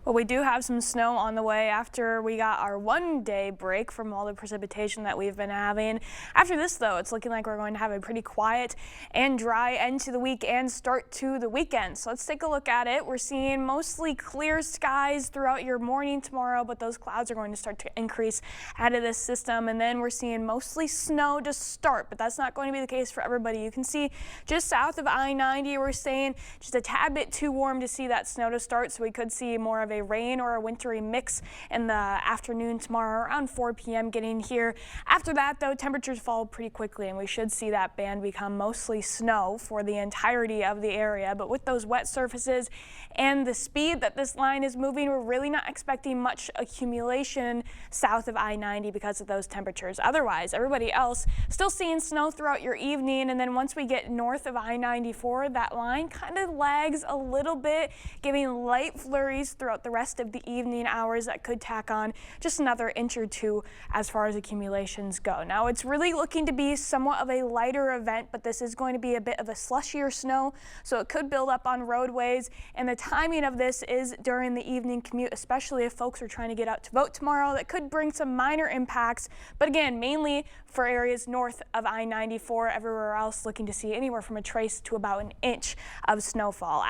Well, we do have some snow on the way after we got our 1-day break from all the precipitation that we've been having. After this, though, it's looking like we're going to have a pretty quiet and dry end to the week and start to the weekend. So let's take a look at it. We're seeing mostly clear skies throughout your morning tomorrow, but those clouds are going to start to increase out of this system. And then we're seeing mostly snow to start, but that's not going to be the case for everybody. You can see just south of I-90, we're saying just a tad bit too warm to see that snow to start, so we could see more of a rain or a wintry mix in the afternoon tomorrow around 4 p.m. getting here. After that, though, temperatures fall pretty quickly and we should see that band become mostly snow for the entirety of the area. But with those wet surfaces and the speed that this line is moving, we're really not expecting much accumulation south of I-90 because of those temperatures. Otherwise, everybody else still seeing snow throughout your evening, and then once we get north of I-94, that line kind of lags a little bit, giving light flurries throughout the rest of the evening hours that could tack on just another inch or two as far as accumulations go. Now, it's really looking to be somewhat of a lighter event, but this is going to be a bit of a slushier snow, so it could build up on roadways, and the timing of this is during the evening commute, especially if folks are trying to get out to vote tomorrow. That could bring some minor impacts, but again, mainly for areas north of I-94. Everywhere else looking to see anywhere from a trace to about an inch of snowfall.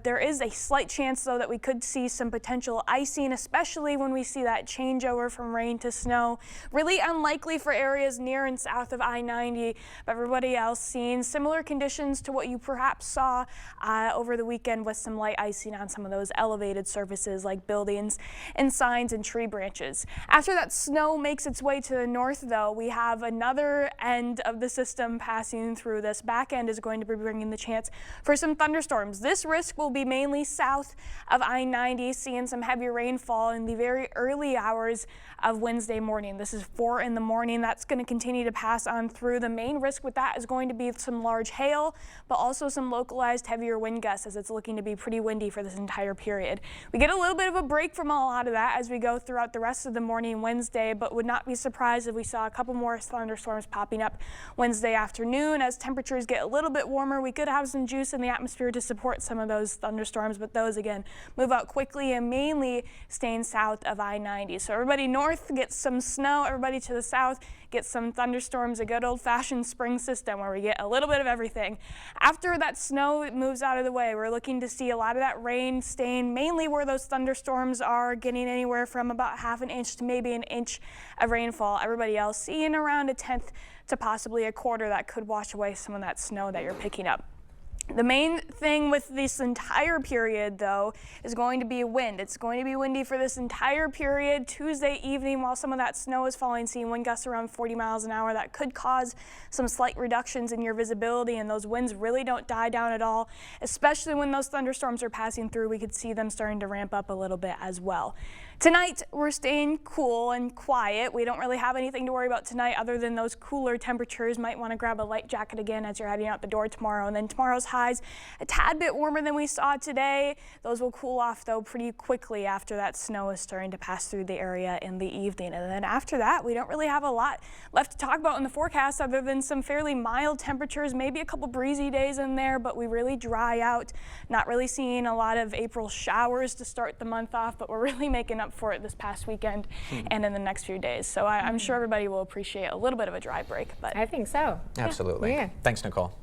There is a slight chance, though, that we could see some potential icing, especially when we see that changeover from rain to snow. Really unlikely for areas near and south of I-90, but everybody else seeing similar conditions to what you perhaps saw over the weekend, with some light icing on some of those elevated surfaces like buildings and signs and tree branches. After that snow makes its way to the north, though, we have another end of the system passing through. This back end is going to be bringing the chance for some thunderstorms. This risk will be mainly south of I-90, seeing some heavy rainfall in the very early hours of Wednesday morning. This is 4 in the morning. That's going to continue to pass on through. The main risk with that is going to be some large hail, but also some localized heavier wind gusts, as it's looking to be pretty windy for this entire period. We get a little bit of a break from a lot of that as we go throughout the rest of the morning Wednesday, but would not be surprised if we saw a couple more thunderstorms popping up Wednesday afternoon. As temperatures get a little bit warmer, we could have some juice in the atmosphere to support some of those thunderstorms, but those again move out quickly and mainly staying south of I-90. So everybody north gets some snow, everybody to the south gets some thunderstorms, a good old-fashioned spring system where we get a little bit of everything. After that snow moves out of the way, we're looking to see a lot of that rain staying mainly where those thunderstorms are, getting anywhere from about half an inch to maybe an inch of rainfall. Everybody else seeing around a tenth to possibly a quarter that could wash away some of that snow that you're picking up. The main thing with this entire period, though, is going to be wind. It's going to be windy for this entire period. Tuesday evening, while some of that snow is falling, seeing wind gusts around 40 miles an hour, that could cause some slight reductions in your visibility, and those winds really don't die down at all, especially when those thunderstorms are passing through. We could see them starting to ramp up a little bit as well. Tonight, we're staying cool and quiet. We don't really have anything to worry about tonight other than those cooler temperatures. Might want to grab a light jacket again as you're heading out the door tomorrow. And then tomorrow's highs a tad bit warmer than we saw today. Those will cool off, though, pretty quickly after that snow is starting to pass through the area in the evening. And then after that, we don't really have a lot left to talk about in the forecast other than some fairly mild temperatures, maybe a couple breezy days in there, but we really dry out. Not really seeing a lot of April showers to start the month off, but we're really making up for it this past weekend and in the next few days. So I'm sure everybody will appreciate a little bit of a dry break. But I think so. Absolutely. Yeah. Thanks, Nicole.